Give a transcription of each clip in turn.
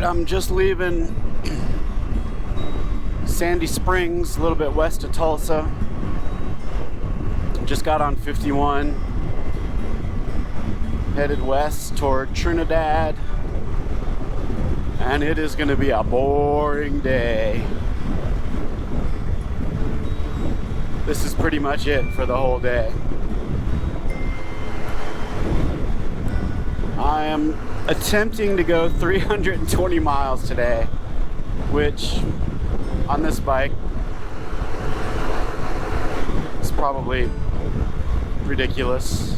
I'm just leaving Sandy Springs, a little bit west of Tulsa. Just got on 51, headed west toward Trinidad, and it is going to be a boring day. This is pretty much it for the whole day. I am attempting to go 320 miles today, which on this bike is probably ridiculous,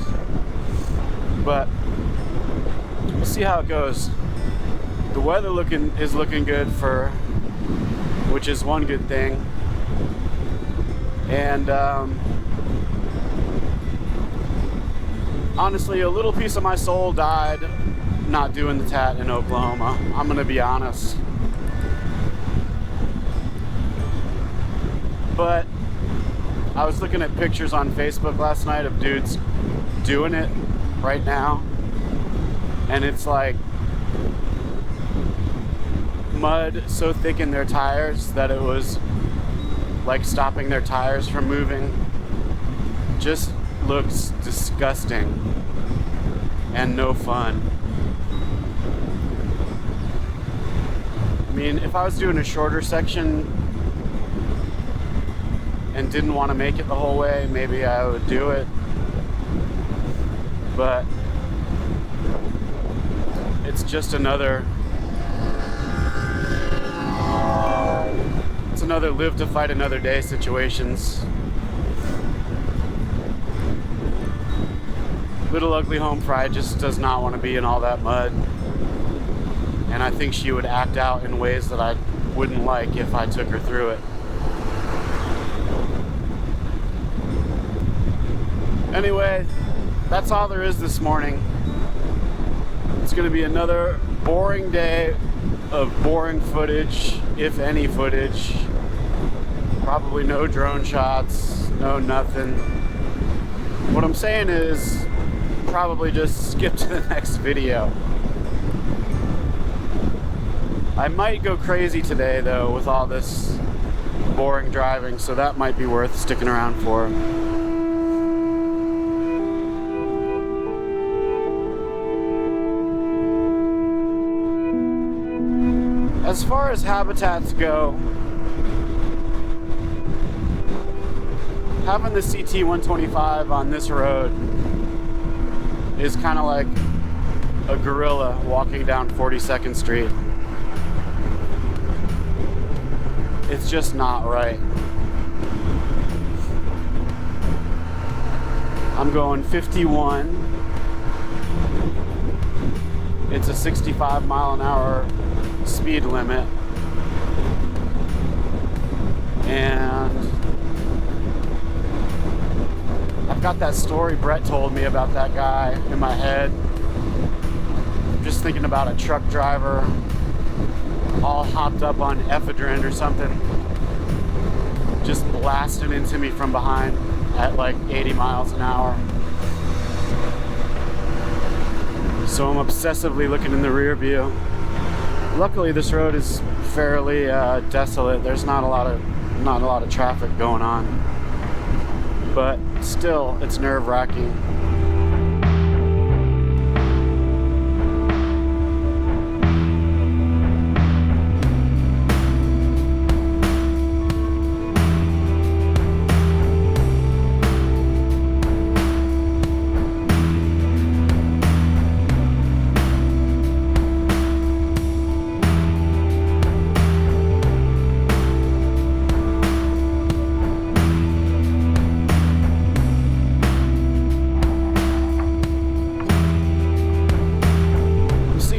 but we'll see how it goes. The weather is looking good which is one good thing, and honestly, a little piece of my soul died not doing the TAT in Oklahoma. I'm gonna be honest, but I was looking at pictures on Facebook last night of dudes doing it right now, and it's like mud so thick in their tires that it was like stopping their tires from moving. Just looks disgusting and no fun. I mean, if I was doing a shorter section and didn't want to make it the whole way, maybe I would do it, but it's just another live to fight another day situations. Little ugly home fried just does not want to be in all that mud, and I think she would act out in ways that I wouldn't like if I took her through it. Anyway, that's all there is this morning. It's going to be another boring day of boring footage, if any footage. Probably no drone shots, no nothing. What I'm saying is probably just skip to the next video. I might go crazy today though with all this boring driving, so that might be worth sticking around for. As far as habitats go, having the CT125 on this road is kind of like a gorilla walking down 42nd Street. It's just not right. I'm going 51. It's a 65 mile an hour speed limit, and I've got that story Brett told me about that guy in my head. I'm just thinking about a truck driver all hopped up on ephedrine or something, just blasting into me from behind at like 80 miles an hour. So I'm obsessively looking in the rear view. Luckily, this road is fairly desolate. There's not a lot of traffic going on, but still, it's nerve-wracking.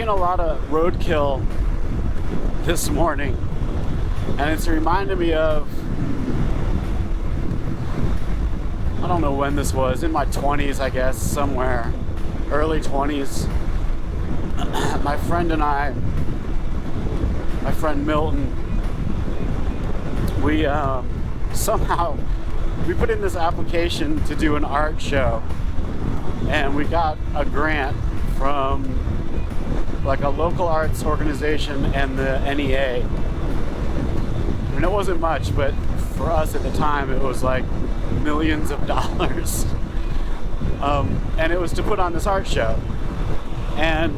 A lot of roadkill this morning, and it's reminded me of, I don't know when this was, in my 20s, I guess, somewhere, early 20s. My friend and I, my friend Milton, we somehow we put in this application to do an art show, and we got a grant from like a local arts organization and the NEA. I mean, it wasn't much, but for us at the time, it was like millions of dollars. And it was to put on this art show. And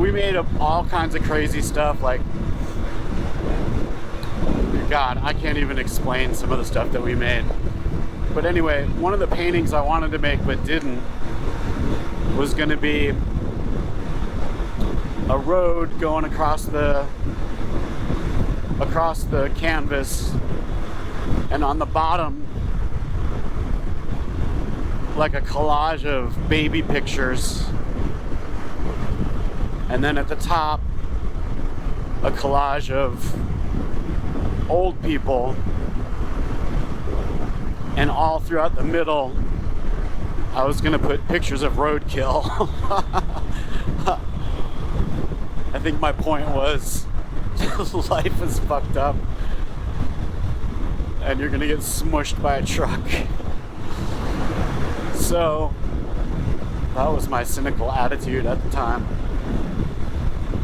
we made up all kinds of crazy stuff, like, God, I can't even explain some of the stuff that we made. But anyway, one of the paintings I wanted to make but didn't was going to be a road going across the canvas, and on the bottom, like a collage of baby pictures, and then at the top, a collage of old people, and all throughout the middle, I was gonna put pictures of roadkill. I think my point was, life is fucked up, and you're gonna get smushed by a truck. So that was my cynical attitude at the time.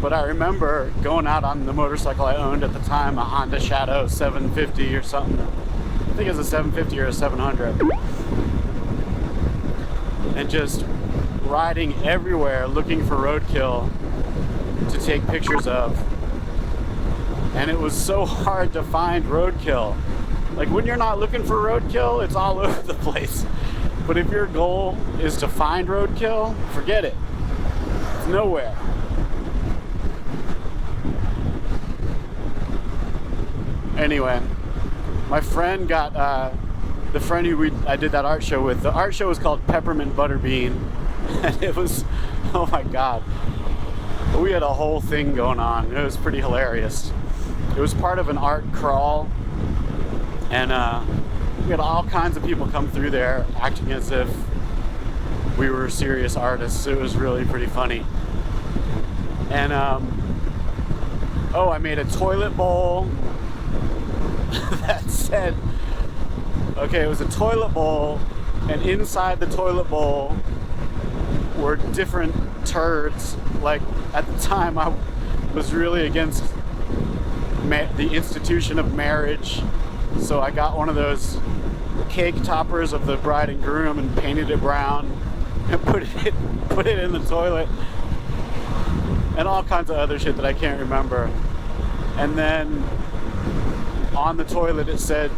But I remember going out on the motorcycle I owned at the time, a Honda Shadow 750 or something. I think it was a 750 or a 700. And just riding everywhere looking for roadkill to take pictures of. And it was so hard to find roadkill. Like, when you're not looking for roadkill, it's all over the place. But if your goal is to find roadkill, forget it. It's nowhere. Anyway, my friend got, the friend who I did that art show with, the art show was called Peppermint Butterbean, and it was, oh my God, we had a whole thing going on. It was pretty hilarious. It was part of an art crawl, and we had all kinds of people come through there acting as if we were serious artists. It was really pretty funny. And I made a toilet bowl that said, okay, it was a toilet bowl, and inside the toilet bowl were different turds. Like, at the time, I was really against the institution of marriage, so I got one of those cake toppers of the bride and groom and painted it brown and put it in the toilet, and all kinds of other shit that I can't remember. And then on the toilet it said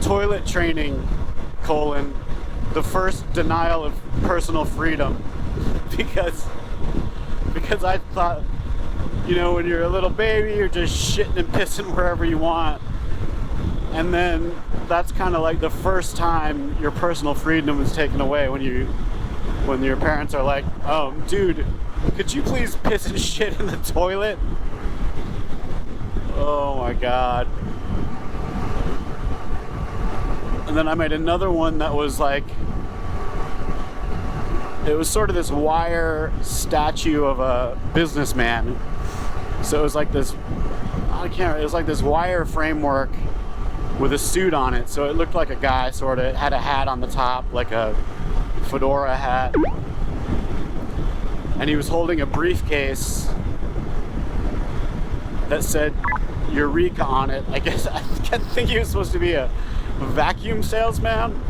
toilet training, the first denial of personal freedom, because I thought, you know, when you're a little baby, you're just shitting and pissing wherever you want, and then that's kind of like the first time your personal freedom is taken away, when your parents are like, oh, dude, could you please piss and shit in the toilet? Oh my God. And then I made another one that was like, it was sort of this wire statue of a businessman. So it was like this, it was like this wire framework with a suit on it. So it looked like a guy, sort of. It had a hat on the top, like a fedora hat. And he was holding a briefcase that said Eureka on it. I guess I think he was supposed to be a vacuum salesman.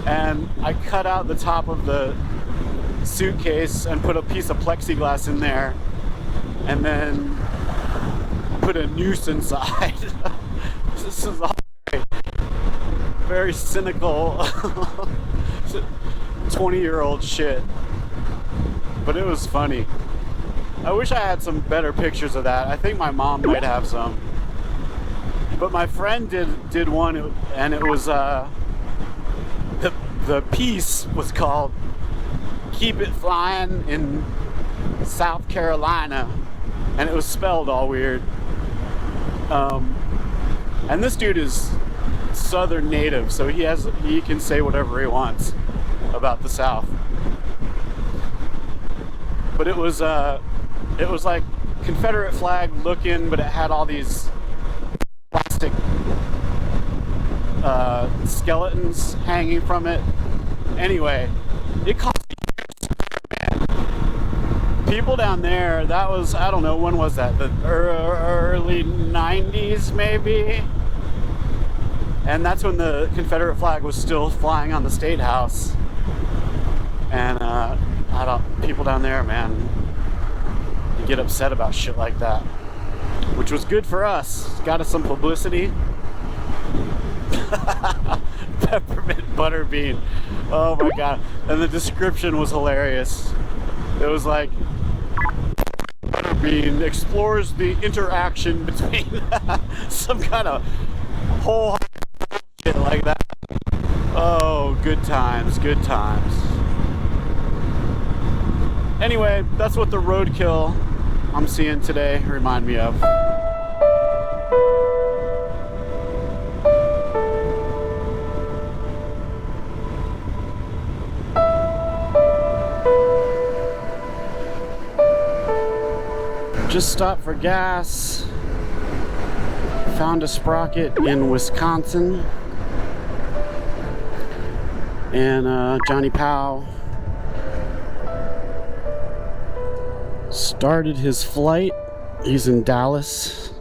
And I cut out the top of the suitcase and put a piece of plexiglass in there, and then put a noose inside. This is all very cynical 20-year-old shit, but it was funny. I wish I had some better pictures of that. I think my mom might have some, but my friend did one, and it was the piece was called "Keep It Flying in South Carolina," and it was spelled all weird. And this dude is Southern native, so he can say whatever he wants about the South. But it was like Confederate flag looking, but it had all these plastic skeletons hanging from it, Anyway, it cost people down there. That was, I don't know, when was that? The early 90s maybe? And that's when the Confederate flag was still flying on the State House. And people down there, man, you get upset about shit like that, which was good for us. Got us some publicity. Peppermint butterbean. Oh my god. And the description was hilarious. It was like, butterbean explores the interaction between some kind of whole shit like that. Oh, good times, good times. Anyway, that's what the roadkill I'm seeing today remind me of. Just stopped for gas. Found a sprocket in Wisconsin. And Johnny Powell started his flight. He's in Dallas.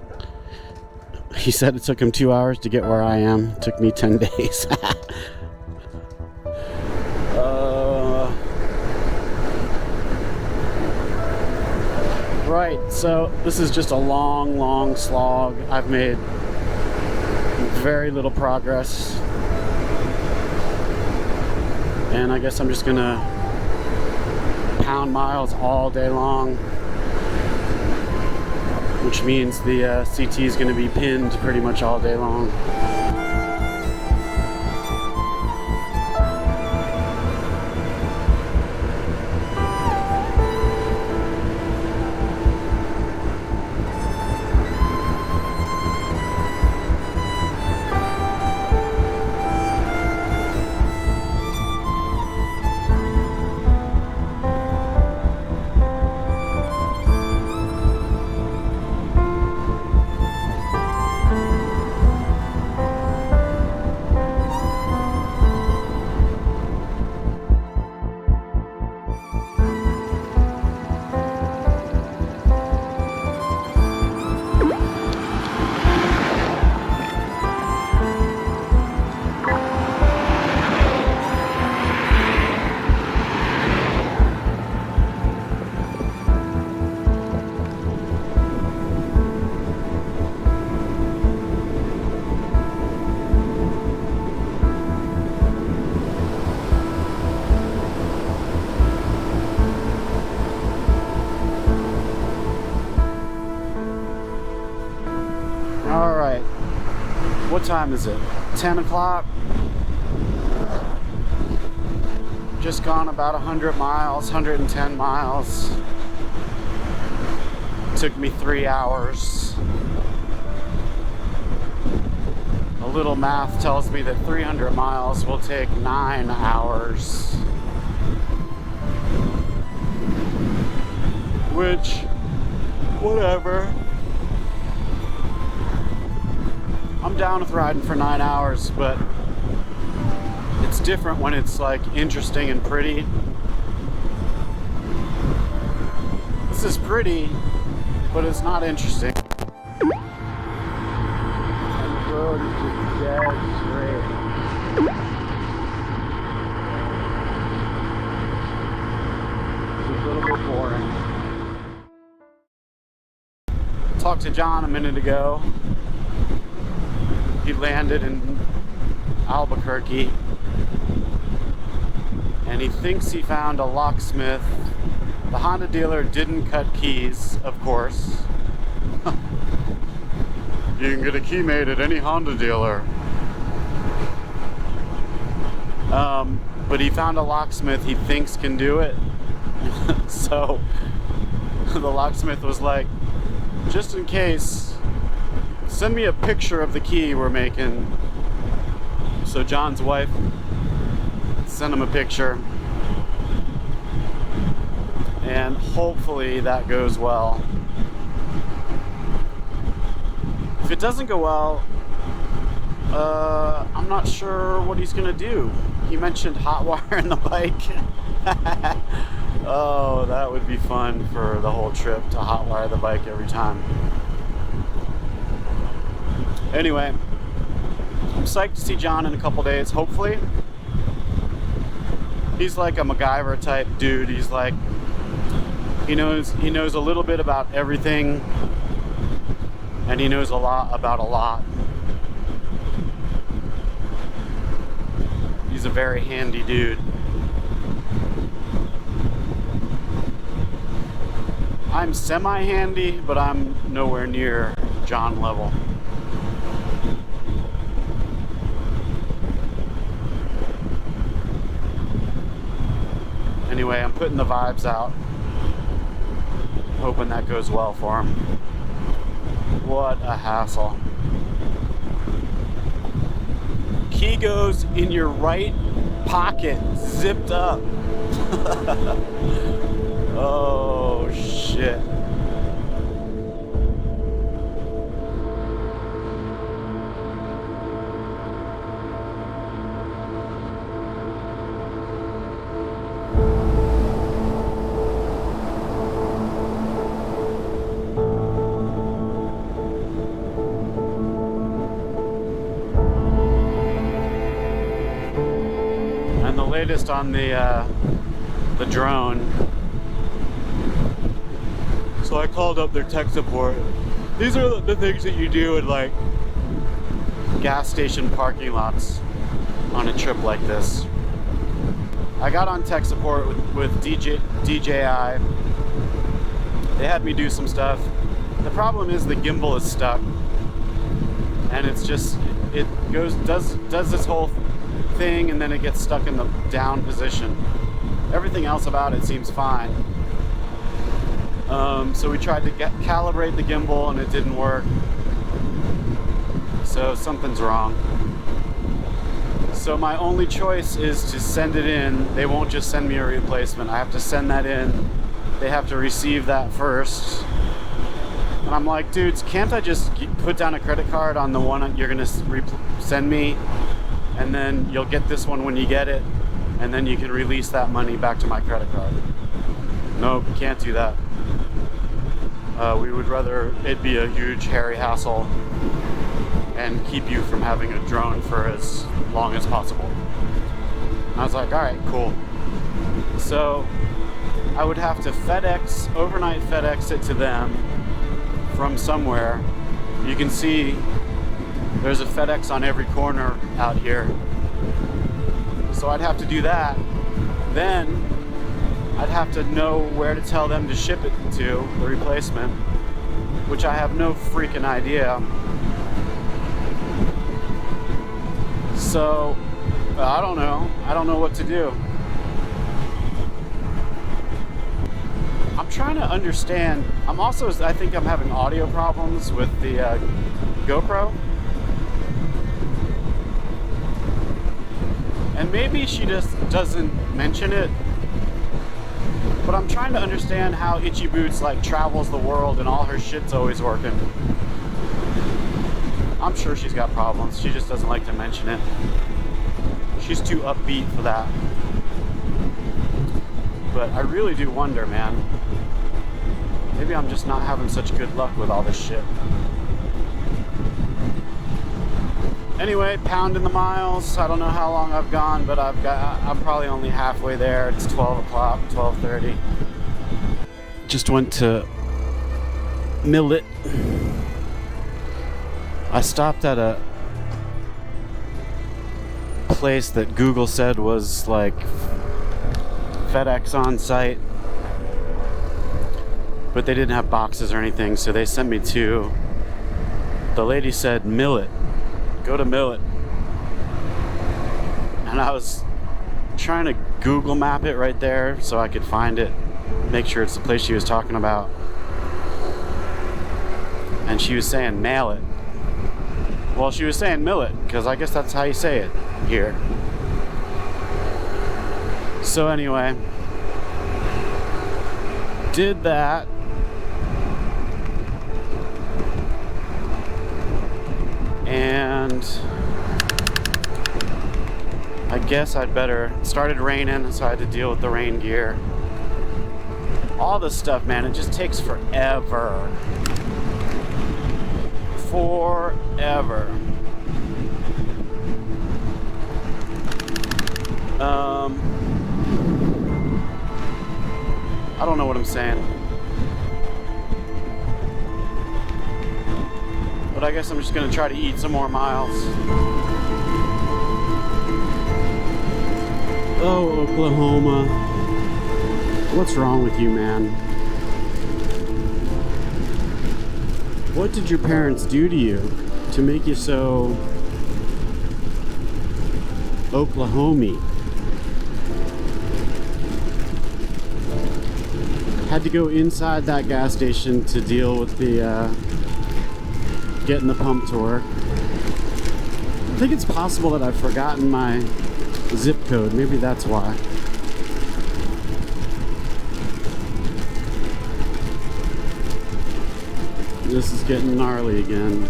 He said it took him 2 hours to get where I am. It took me 10 days. Right, so this is just a long slog. I've made very little progress. And I guess I'm just gonna pound miles all day long, which means the CT is gonna be pinned pretty much all day long. Alright, what time is it? 10 o'clock? Just gone about 100 miles, 110 miles. Took me 3 hours. A little math tells me that 300 miles will take 9 hours. Which, whatever. I'm down with riding for 9 hours, but it's different when it's like interesting and pretty. This is pretty, but it's not interesting. And the road is just dead straight. It's a little bit boring. Talked to John a minute ago. He landed in Albuquerque, and he thinks he found a locksmith. The Honda dealer didn't cut keys, of course. You can get a key made at any Honda dealer. But he found a locksmith he thinks can do it. So the locksmith was like, just in case, send me a picture of the key we're making. So John's wife sent him a picture, and hopefully that goes well. If it doesn't go well, I'm not sure what he's gonna do. he mentioned hot wiring the bike. Oh, that would be fun for the whole trip to hot wire the bike every time. Anyway, I'm psyched to see John in a couple days, hopefully. He's like a MacGyver type dude. He's like, he knows a little bit about everything, and he knows a lot about a lot. He's a very handy dude. I'm semi-handy, but I'm nowhere near John level. Anyway, I'm putting the vibes out. Hoping that goes well for him. What a hassle. Key goes in your right pocket, zipped up. Oh, shit. And the latest on the drone. So I called up their tech support. These are the things that you do in like gas station parking lots on a trip like this. I got on tech support with DJI. They had me do some stuff. The problem is the gimbal is stuck, and it's just, it does this whole thing, and then it gets stuck in the down position. Everything else about it seems fine. So we tried to calibrate the gimbal, and it didn't work. So something's wrong. So my only choice is to send it in. They won't just send me a replacement. I have to send that in. They have to receive that first. And I'm like, dudes, can't I just put down a credit card on the one you're gonna send me, and then you'll get this one when you get it, and then you can release that money back to my credit card? Nope, can't do that. We would rather it be a huge hairy hassle and keep you from having a drone for as long as possible. And I was like, all right, cool. So I would have to overnight FedEx it to them from somewhere. You can see there's a FedEx on every corner out here. So I'd have to do that. Then I'd have to know where to tell them to ship it to, the replacement, which I have no freaking idea. So, I don't know. I don't know what to do. I'm trying to understand. I think I'm having audio problems with the GoPro. And maybe she just doesn't mention it. But I'm trying to understand how Itchy Boots like travels the world and all her shit's always working. I'm sure she's got problems. She just doesn't like to mention it. She's too upbeat for that. But I really do wonder, man. Maybe I'm just not having such good luck with all this shit. Anyway, pounding the miles. I don't know how long I've gone, but I'm probably only halfway there. It's 12 o'clock, 12:30. Just went to Millet. I stopped at a place that Google said was like FedEx on site, but they didn't have boxes or anything, so they sent me to, the lady said Millet. Go to Millet. And I was trying to Google map it right there so I could find it, make sure it's the place she was talking about. And she was saying mail it. Well, she was saying Millet, because I guess that's how you say it here. So anyway, did that. And I guess I'd better. It started raining, so I had to deal with the rain gear. All this stuff, man, it just takes forever. Forever. I don't know what I'm saying. But I guess I'm just gonna try to eat some more miles. Oh, Oklahoma. What's wrong with you, man? What did your parents do to you to make you so Oklahoma? Had to go inside that gas station to deal with the getting the pump to work. I think it's possible that I've forgotten my zip code. Maybe that's why. This is getting gnarly again.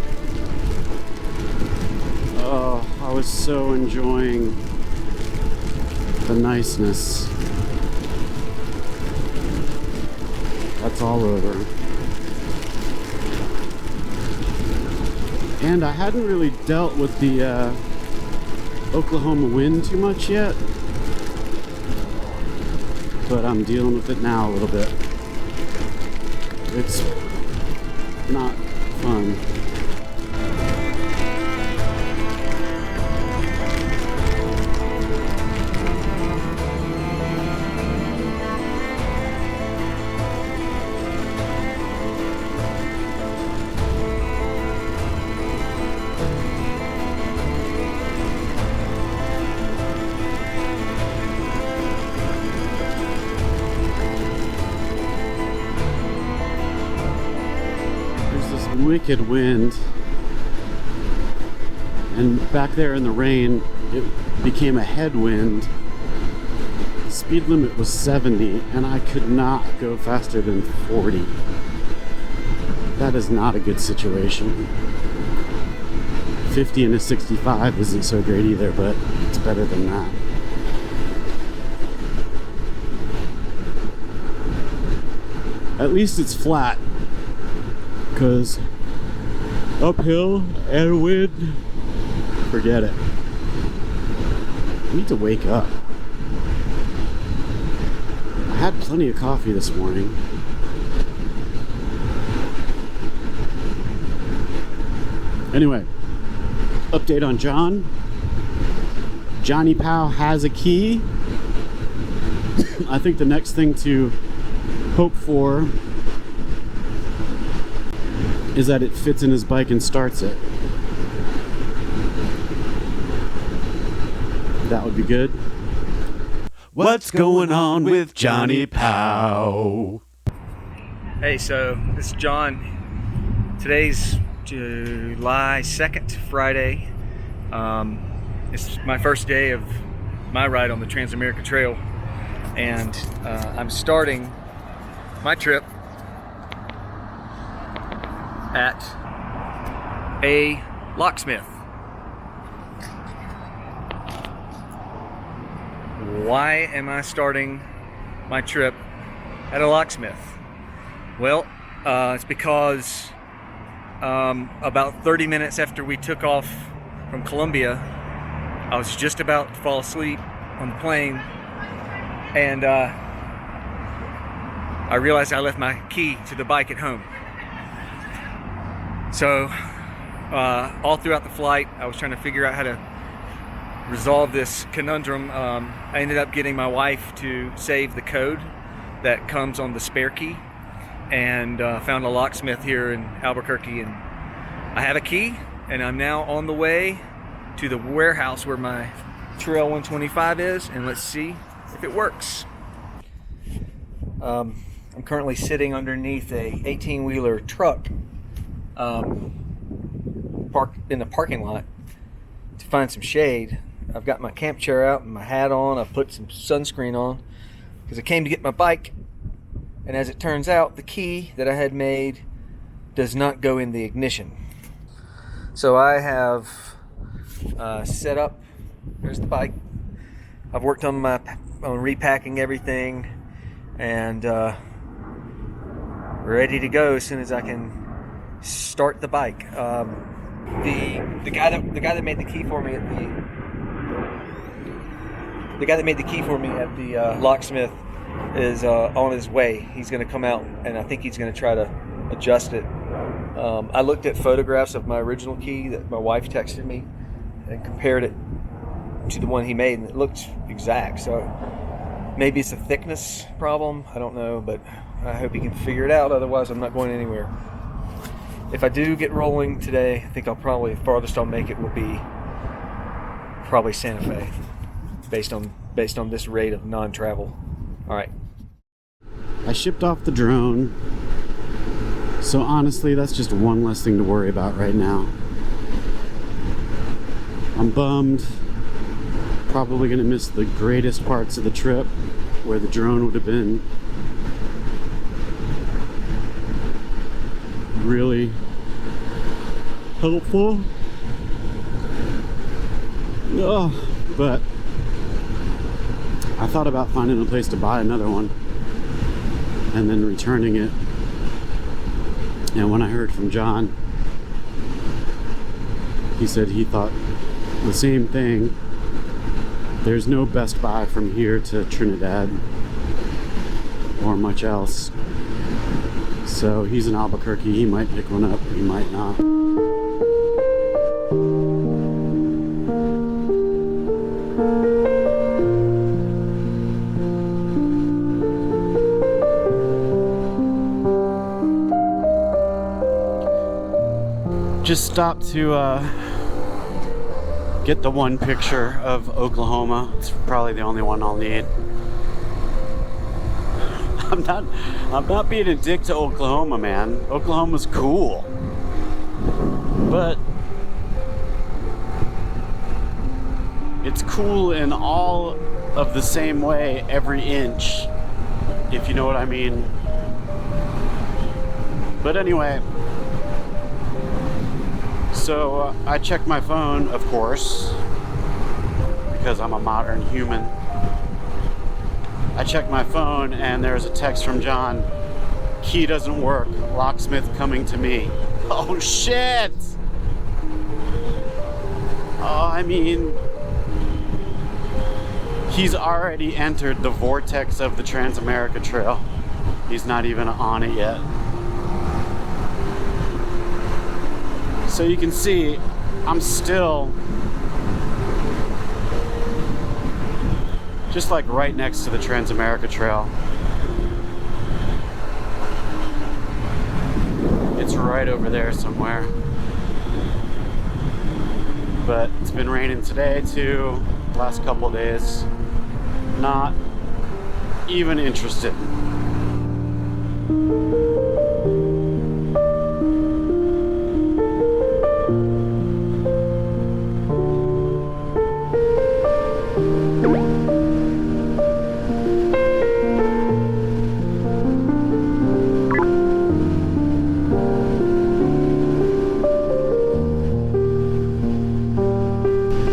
Oh, I was so enjoying the niceness. That's all over. And I hadn't really dealt with the Oklahoma wind too much yet, but I'm dealing with it now a little bit. It's not fun. Wicked wind, and back there in the rain it became a headwind. Speed limit was 70 and I could not go faster than 40. That is not a good situation. 50 and a 65 isn't so great either, but it's better than that. At least it's flat, because uphill and wind, forget it. I need to wake up. I had plenty of coffee this morning. Anyway, update on John. Johnny Powell has a key. I think the next thing to hope for is that it fits in his bike and starts it. That would be good. What's going on with Johnny Powell? Hey, so this is John. Today's July 2nd, Friday. It's my first day of my ride on the Trans-America Trail, and I'm starting my trip at a locksmith. Why am I starting my trip at a locksmith? Well, it's because about 30 minutes after we took off from Columbia, I was just about to fall asleep on the plane, and I realized I left my key to the bike at home. So all throughout the flight, I was trying to figure out how to resolve this conundrum. I ended up getting my wife to save the code that comes on the spare key, and found a locksmith here in Albuquerque, and I have a key, and I'm now on the way to the warehouse where my Trail 125 is, and let's see if it works. I'm currently sitting underneath a 18-wheeler truck parked in the parking lot to find some shade. I've got my camp chair out and my hat on. I've put some sunscreen on because I came to get my bike, and as it turns out, the key that I had made does not go in the ignition. So I have set up, there's the bike, I've worked on repacking everything, and ready to go as soon as I can start the bike. The guy that made the key for me at the locksmith is on his way. He's going to come out, and I think he's going to try to adjust it. I looked at photographs of my original key that my wife texted me and compared it to the one he made, and it looked exact. So maybe it's a thickness problem, I don't know, but I hope he can figure it out. Otherwise, I'm not going anywhere. If I do get rolling today, I think the farthest I'll make it will be probably Santa Fe, based on this rate of non-travel. All right. I shipped off the drone, so honestly, that's just one less thing to worry about right now. I'm bummed. Probably gonna miss the greatest parts of the trip, where the drone would have been really helpful. Oh, but I thought about finding a place to buy another one and then returning it. And when I heard from John, he said he thought the same thing. There's no Best Buy from here to Trinidad or much else. So he's in Albuquerque. He might pick one up, he might not. Just stopped to get the one picture of Oklahoma. It's probably the only one I'll need. I'm not being a dick to Oklahoma, man. Oklahoma's cool. But it's cool in all of the same way every inch, if you know what I mean. But anyway, so I checked my phone, of course, because I'm a modern human. I checked my phone and there's a text from John. Key doesn't work. Locksmith coming to me. Oh shit! Oh, I mean, he's already entered the vortex of the Trans-America Trail. He's not even on it yet. So you can see, I'm still just like right next to the Trans-America Trail. It's right over there somewhere. But it's been raining today too, last couple of days. Not even interested.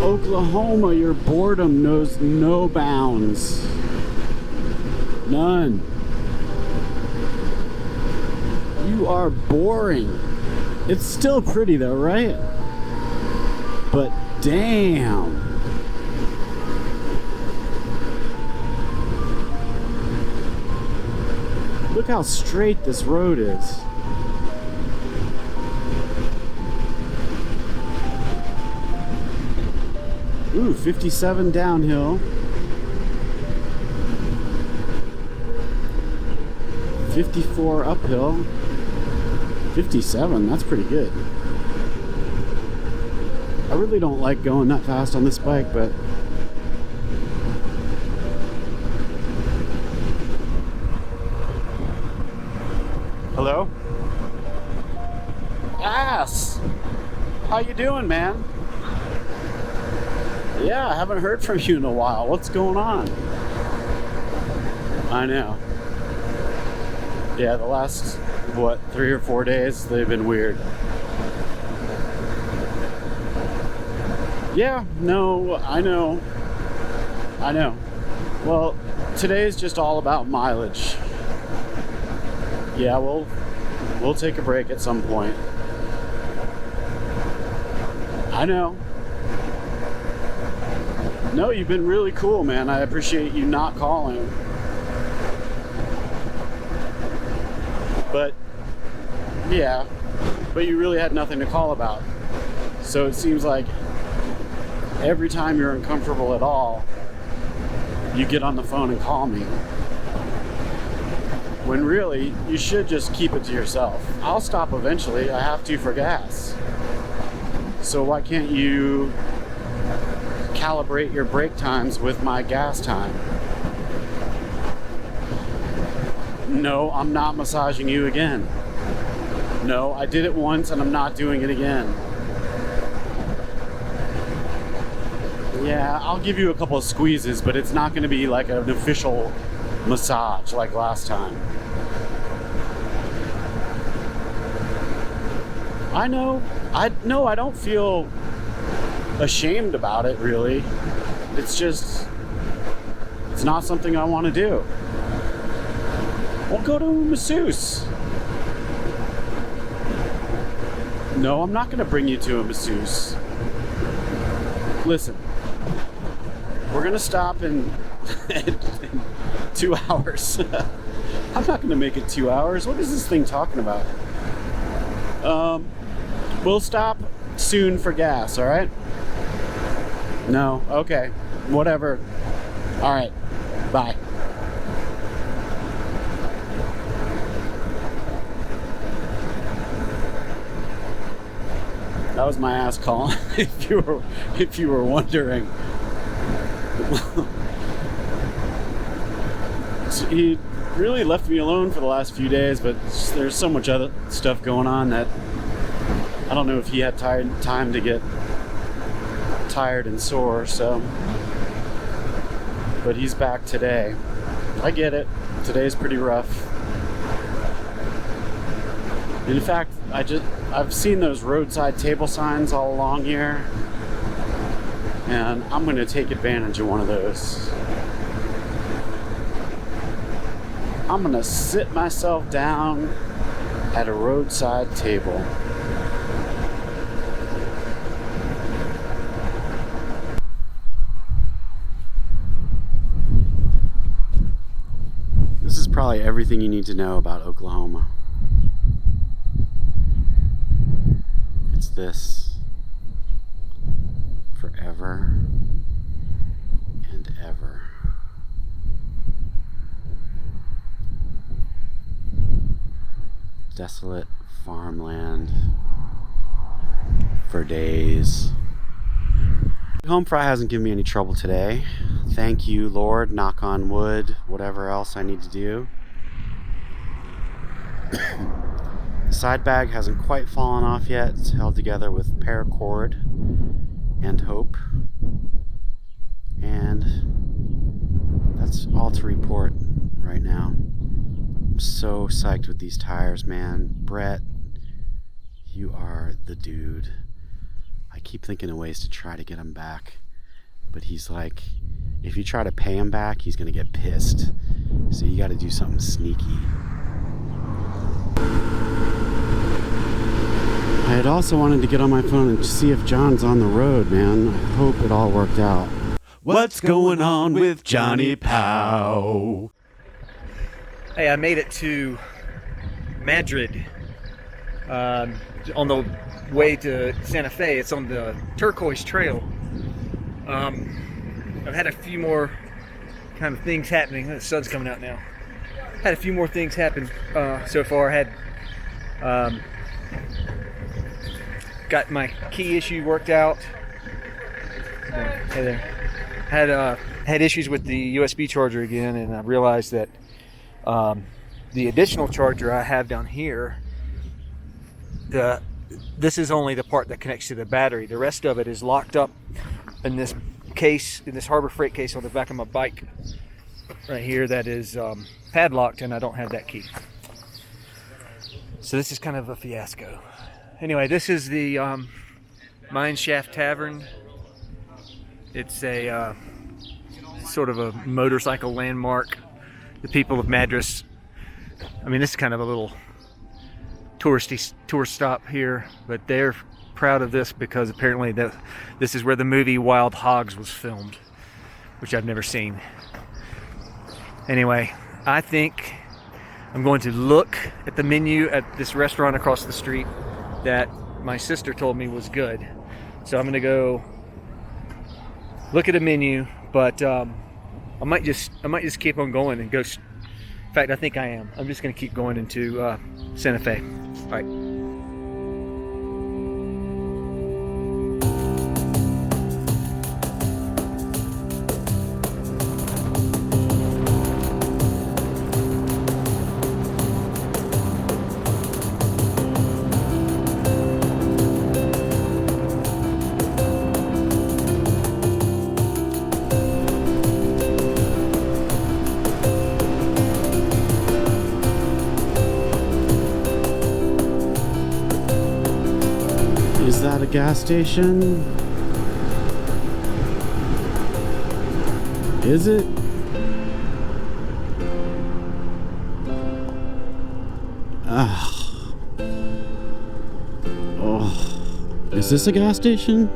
Oklahoma, your boredom knows no bounds. None. You are boring. It's still pretty though, right? But damn. Look how straight this road is. Ooh, 57 downhill. 54 uphill. 57, that's pretty good. I really don't like going that fast on this bike, but hello? Ass! How you doing, man? Yeah, I haven't heard from you in a while. What's going on? I know. Yeah, the last, 3 or 4 days, they've been weird. Yeah, no, I know. I know. Well, today is just all about mileage. Yeah, we'll take a break at some point. I know. No, you've been really cool, man. I appreciate you not calling. But, yeah. But you really had nothing to call about. So it seems like every time you're uncomfortable at all, you get on the phone and call me. When really, you should just keep it to yourself. I'll stop eventually. I have to for gas. So why can't you calibrate your brake times with my gas time? No, I'm not massaging you again. No, I did it once and I'm not doing it again. Yeah, I'll give you a couple of squeezes, but it's not going to be like an official massage like last time. I know. I don't feel ashamed about it, really. It's just, it's not something I want to do. Well, go to a masseuse. No, I'm not going to bring you to a masseuse. Listen, we're going to stop in 2 hours. I'm not going to make it 2 hours. What is this thing talking about? We'll stop soon for gas, all right? No? Okay. Whatever. All right. Bye. That was my ass calling, if you were wondering. So he really left me alone for the last few days, but there's so much other stuff going on that I don't know if he had time to get tired and sore, so. But he's back today. I get it. Today's pretty rough. In fact, I've seen those roadside table signs all along here, and I'm going to take advantage of one of those. I'm going to sit myself down at a roadside table. This is probably everything you need to know about Oklahoma. It's this forever and ever. Desolate farmland for days. Home fry hasn't given me any trouble today. Thank you, Lord. Knock on wood. Whatever else I need to do. The side bag hasn't quite fallen off yet. It's held together with paracord and hope. And that's all to report right now. I'm so psyched with these tires, man. Brett, you are the dude. I keep thinking of ways to try to get him back, but he's like, if you try to pay him back, he's gonna get pissed. So you gotta do something sneaky. I had also wanted to get on my phone and see if John's on the road, man. I hope it all worked out. What's going on with Johnny Pow? Hey, I made it to Madrid on the way to Santa Fe. It's on the Turquoise Trail. I've had a few more kind of things happening. The sun's coming out now. Had a few more things happen so far. Had got my key issue worked out. Hey there. Had issues with the USB charger again, and I realized that the additional charger I have down here, this is only the part that connects to the battery. The rest of it is locked up in this case, in this Harbor Freight case on the back of my bike right here that is padlocked, and I don't have that key. So this is kind of a fiasco. Anyway, this is the Mine Shaft Tavern. It's a sort of a motorcycle landmark. The people of Madras, I mean, this is kind of a little touristy tour stop here, but they're proud of this because apparently this is where the movie Wild Hogs was filmed, which I've never seen. Anyway, I think I'm going to look at the menu at this restaurant across the street that my sister told me was good. So I'm going to go look at a menu, but I might just keep on going and go. In fact, I think I am. I'm just going to keep going into Santa Fe. All right. Is that a gas station? Is it? Oh, is this a gas station?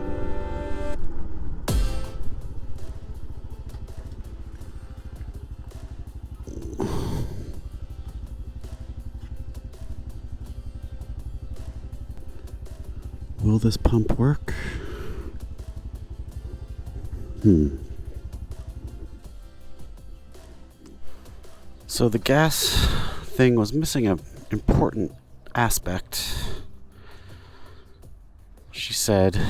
Will this pump work? So the gas thing was missing an important aspect. She said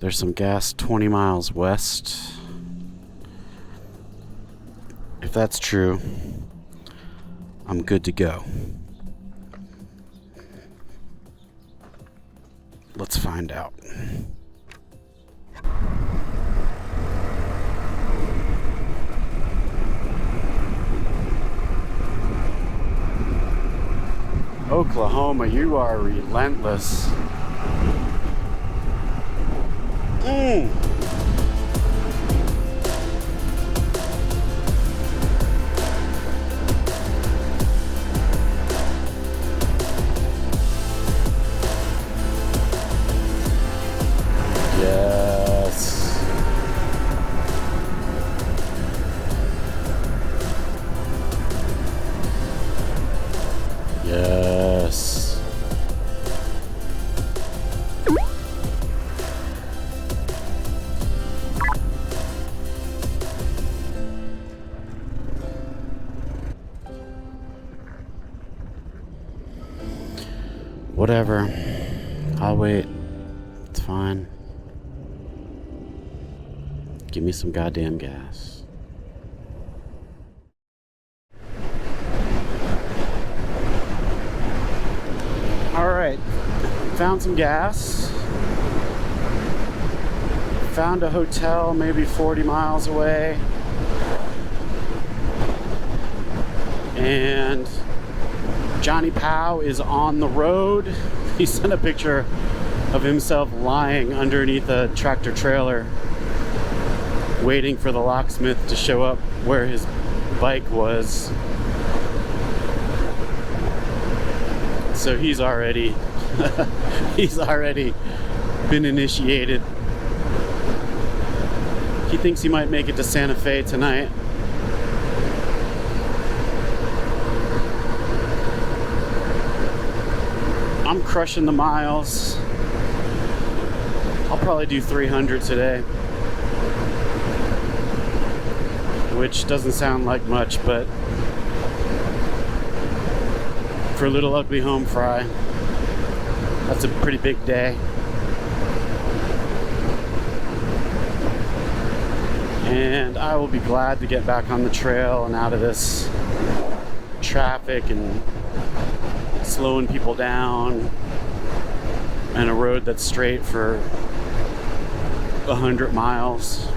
there's some gas 20 miles west. If that's true, I'm good to go. Let's find out. Oklahoma, you are relentless. Yes. Yes. Whatever. I'll wait. It's fine. Give me some goddamn gas. Alright. Found some gas. Found a hotel maybe 40 miles away. And Johnny Powell is on the road. He sent a picture of himself lying underneath a tractor trailer, waiting for the locksmith to show up where his bike was. So he's already been initiated. He thinks he might make it to Santa Fe tonight. I'm crushing the miles. I'll probably do 300 today, which doesn't sound like much, but for a little ugly home fry, that's a pretty big day. And I will be glad to get back on the trail and out of this traffic and slowing people down and a road that's straight for 100 miles.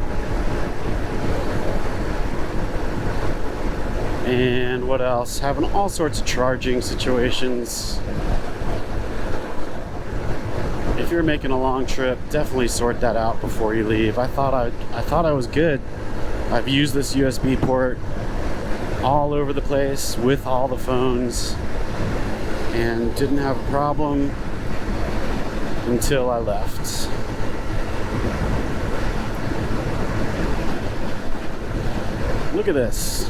And what else? Having all sorts of charging situations. If you're making a long trip, definitely sort that out before you leave. I thought I was good. I've used this USB port all over the place with all the phones and didn't have a problem until I left. Look at this.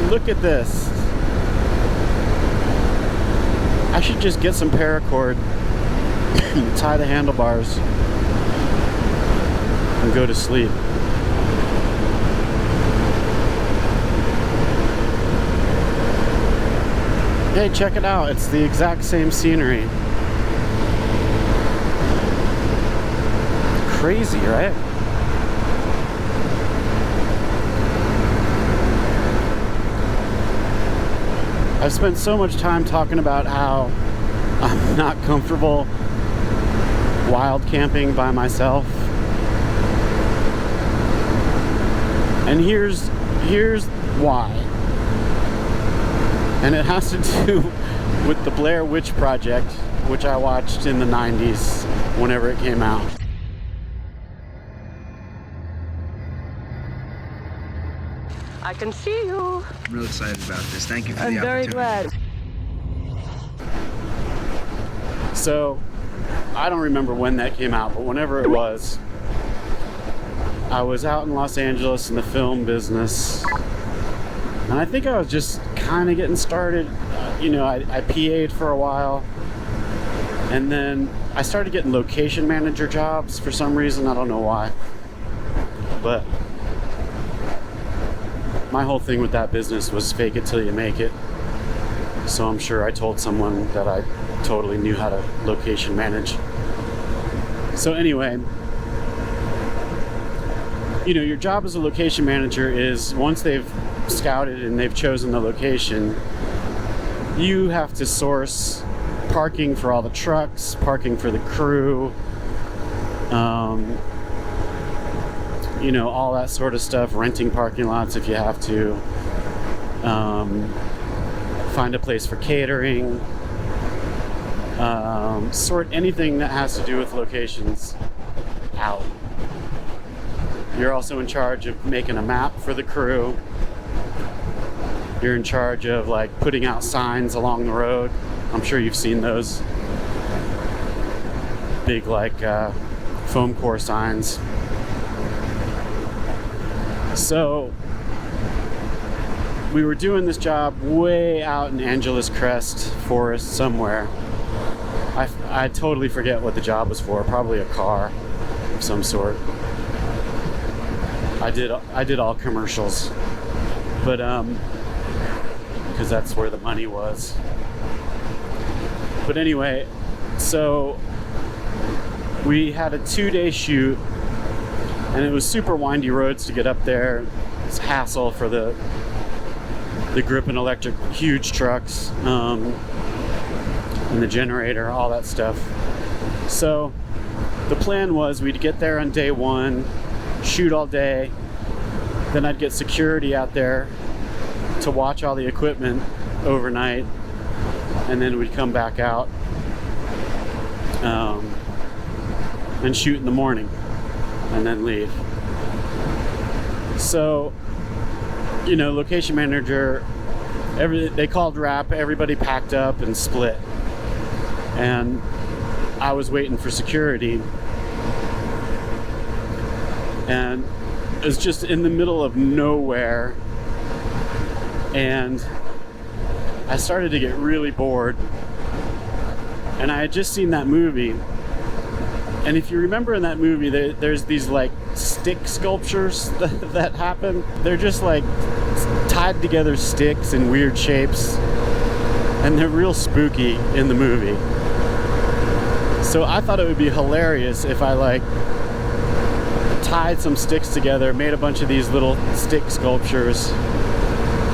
Look at this. I should just get some paracord, tie the handlebars, and go to sleep. Hey, check it out. It's the exact same scenery. Crazy, right? I've spent so much time talking about how I'm not comfortable wild camping by myself. And here's why. And it has to do with the Blair Witch Project, which I watched in the 90s whenever it came out. I can see you. I'm real excited about this. Thank you for I'm the very opportunity. glad. So, I don't remember when that came out, but whenever it was, I was out in Los Angeles in the film business. And I think I was just kind of getting started. You know, I PA'd for a while. And then I started getting location manager jobs for some reason. I don't know why. But my whole thing with that business was fake it till you make it. So I'm sure I told someone that I totally knew how to location manage. So anyway, you know, your job as a location manager is once they've scouted and they've chosen the location, you have to source parking for all the trucks, parking for the crew, you know, all that sort of stuff, renting parking lots if you have to, find a place for catering, sort anything that has to do with locations out. You're also in charge of making a map for the crew. You're in charge of like putting out signs along the road. I'm sure you've seen those big like foam core signs. So we were doing this job way out in Angeles Crest Forest somewhere. I totally forget what the job was for. Probably a car of some sort. I did all commercials, but because that's where the money was. But anyway, so we had a 2-day shoot, and it was super windy roads to get up there. It's hassle for the grip and electric huge trucks, and the generator, all that stuff. So the plan was we'd get there on day 1, shoot all day, then I'd get security out there to watch all the equipment overnight, and then we'd come back out and shoot in the morning and then leave. So, you know, location manager, they called wrap, everybody packed up and split, and I was waiting for security, and it was just in the middle of nowhere, and I started to get really bored. And I had just seen that movie, and if you remember in that movie, there's these like stick sculptures that happen. They're just like tied together sticks in weird shapes, and they're real spooky in the movie. So I thought it would be hilarious if I like tied some sticks together, made a bunch of these little stick sculptures,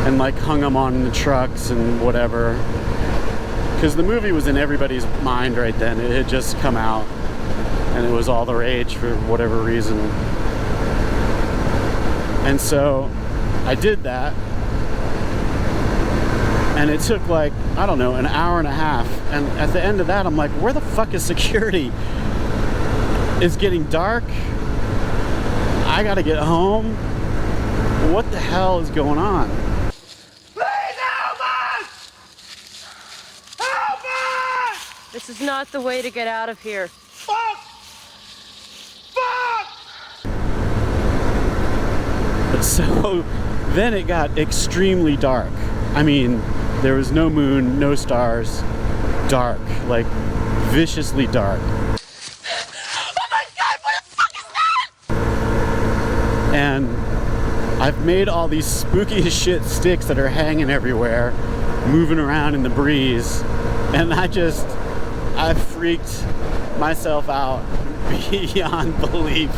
and like hung them on the trucks and whatever. Because the movie was in everybody's mind right then. It had just come out, and it was all the rage for whatever reason. And so I did that, and it took like, I don't know, an hour and a half. And at the end of that, I'm like, where the fuck is security? It's getting dark. I gotta get home. What the hell is going on? This is not the way to get out of here. Fuck! So then it got extremely dark. I mean, there was no moon, no stars, dark, like viciously dark. Oh my God, what the fuck is that? And I've made all these spooky as shit sticks that are hanging everywhere, moving around in the breeze, and I freaked myself out beyond belief.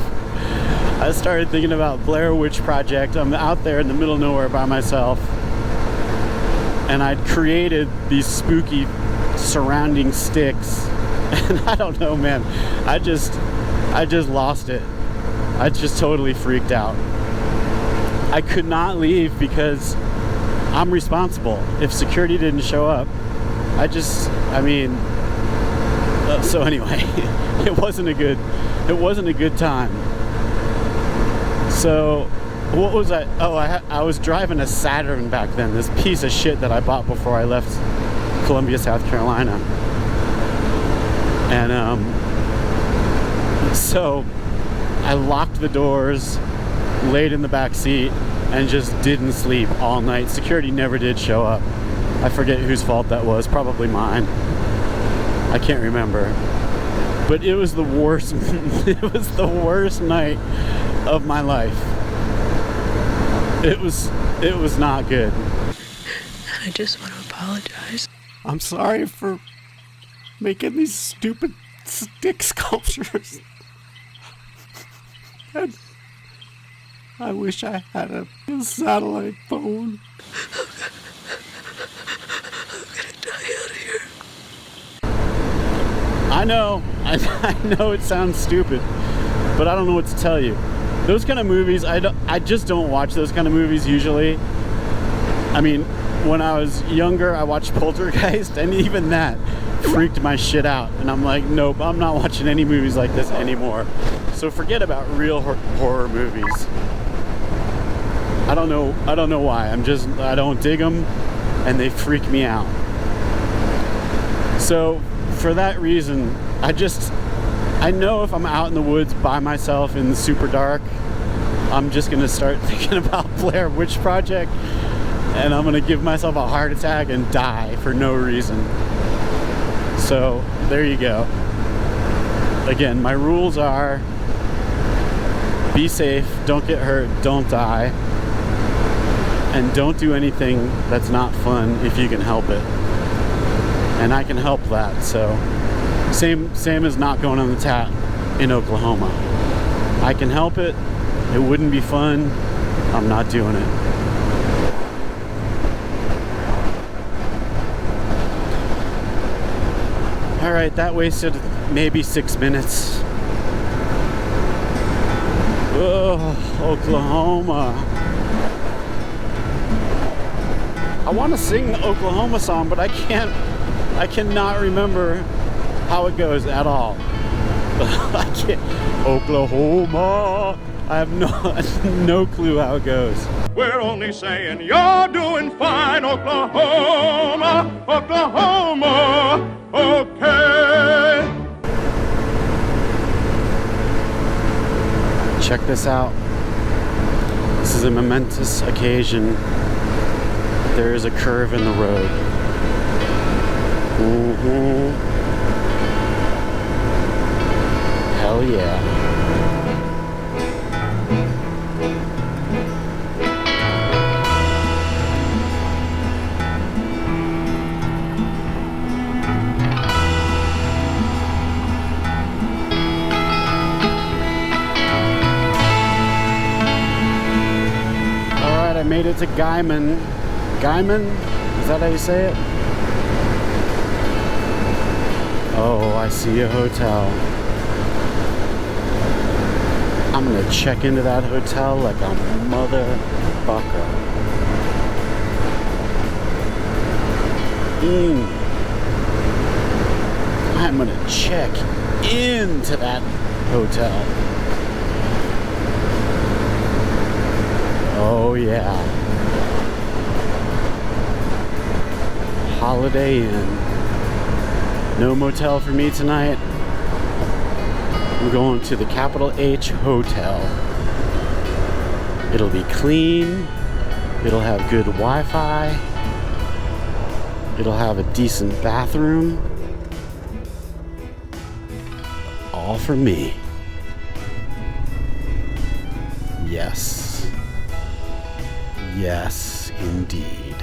I started thinking about Blair Witch Project. I'm out there in the middle of nowhere by myself, and I'd created these spooky surrounding sticks, and I don't know, man, I just lost it. I just totally freaked out. I could not leave because I'm responsible. If security didn't show up, so anyway, it wasn't a good time. So what was I? Oh, I was driving a Saturn back then, this piece of shit that I bought before I left Columbia, South Carolina. And so I locked the doors, laid in the back seat, and just didn't sleep all night. Security never did show up. I forget whose fault that was, probably mine. I can't remember. But it was the worst it was the worst night of my life. It was not good. I just want to apologize. I'm sorry for making these stupid stick sculptures. And I wish I had a satellite phone. I know it sounds stupid, but I don't know what to tell you. Those kind of movies, I just don't watch those kind of movies usually. I mean, when I was younger, I watched Poltergeist, and even that freaked my shit out. And I'm like, nope, I'm not watching any movies like this anymore. So forget about real horror movies. I don't know why. I don't dig them, and they freak me out. So for that reason, I know if I'm out in the woods by myself in the super dark, I'm just gonna start thinking about Blair Witch Project, and I'm gonna give myself a heart attack and die for no reason. So there you go. Again, my rules are: be safe, don't get hurt, don't die, and don't do anything that's not fun if you can help it. And I can help that. So same as not going on the TAT in Oklahoma. I can help it. It wouldn't be fun. I'm not doing it. All right, that wasted maybe 6 minutes. Oh, Oklahoma. I want to sing the Oklahoma song, but I cannot remember how it goes at all. I can't. Oklahoma. I have no clue how it goes. We're only saying you're doing fine, Oklahoma, Oklahoma, okay. Check this out. This is a momentous occasion. There is a curve in the road. Hell yeah. Alright, I made it to Guymon. Guymon? Is that how you say it? Oh, I see a hotel. I'm gonna check into that hotel like a motherfucker. I'm gonna check into that hotel. Oh yeah. Holiday Inn. No motel for me tonight. I'm going to the Capital H Hotel. It'll be clean. It'll have good Wi-Fi. It'll have a decent bathroom. All for me. Yes. Yes, indeed.